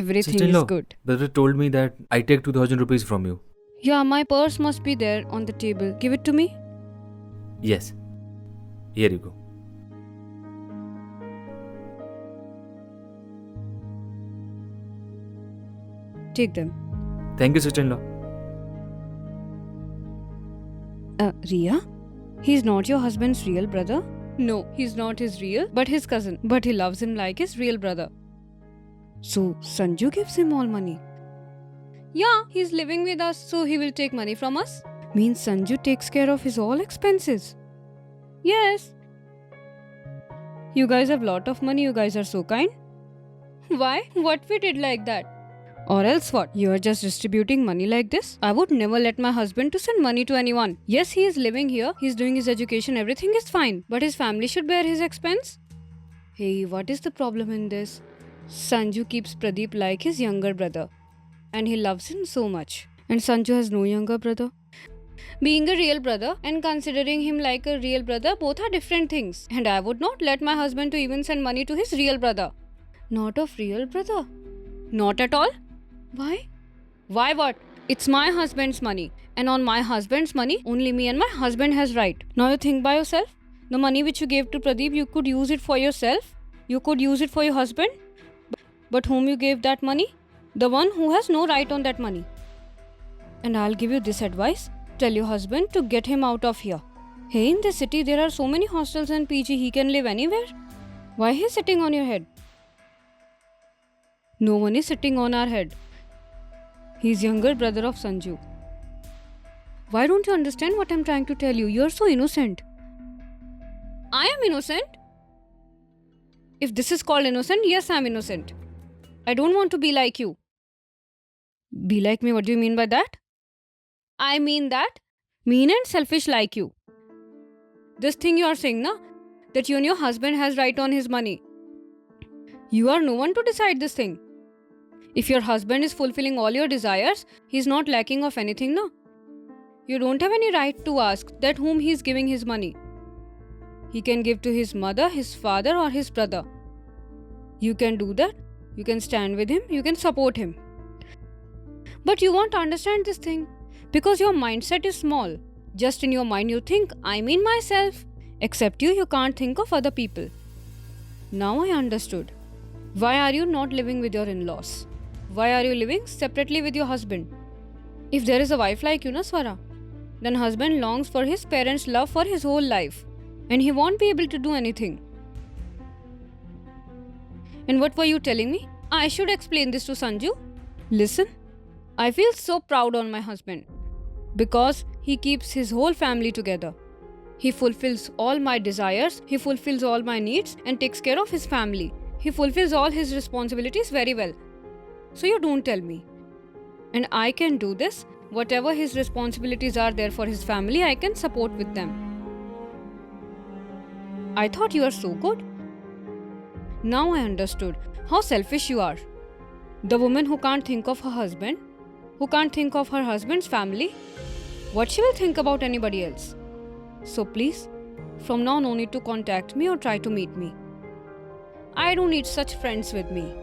Everything is Sister-in-law, good. brother told me that I take 2000 rupees from you. Yeah, my purse must be there on the table. Give it to me. Yes. Here you go. Take them. Thank you, sister-in-law. Ria? He's not your husband's real brother? No, he's not his real, but his cousin. But he loves him like his real brother. So, Sanju gives him all money. Yeah, he's living with us, so he will take money from us. Means Sanju takes care of his all expenses. Yes. You guys have lot of money, you guys are so kind. Why? What we did like that? Or else what? You are just distributing money like this? I would never let my husband to send money to anyone. Yes, he is living here, he's doing his education, everything is fine. But his family should bear his expense. Hey, what is the problem in this? Sanju keeps Pradeep like his younger brother. And he loves him so much. And Sanju has no younger brother. Being a real brother and considering him like a real brother, both are different things. And I would not let my husband to even send money to his real brother. Not of real brother? Not at all? Why? Why what? It's my husband's money. And on my husband's money, only me and my husband has right. Now you think by yourself. The money which you gave to Pradeep, you could use it for yourself. You could use it for your husband. But whom you gave that money? The one who has no right on that money. And I'll give you this advice. Tell your husband to get him out of here. Hey, in this city there are so many hostels and PG, he can live anywhere. Why he's sitting on your head? No one is sitting on our head. He's younger brother of Sanju. Why don't you understand what I'm trying to tell you? You're so innocent. I am innocent? If this is called innocent, yes, I'm innocent. I don't want to be like you. Be like me, what do you mean by that? I mean that mean and selfish like you. This thing you are saying, na? That you and your husband has right on his money. You are no one to decide this thing. If your husband is fulfilling all your desires, he's not lacking of anything, na? You don't have any right to ask that whom he's giving his money. He can give to his mother, his father or his brother. You can do that. You can stand with him. You can support him. But you won't understand this thing because your mindset is small. Just in your mind you think, I mean myself. Except you can't think of other people. Now I understood. Why are you not living with your in-laws? Why are you living separately with your husband? If there is a wife like you, na Swara, then husband longs for his parents' love for his whole life. And he won't be able to do anything. And what were you telling me? I should explain this to Sanju. Listen, I feel so proud on my husband. Because he keeps his whole family together. He fulfills all my desires, he fulfills all my needs and takes care of his family. He fulfills all his responsibilities very well. So you don't tell me. And I can do this. Whatever his responsibilities are there for his family, I can support with them. I thought you are so good. Now I understood how selfish you are. The woman who can't think of her husband, who can't think of her husband's family, what she will think about anybody else. So please, from now no need to contact me or try to meet me. I don't need such friends with me.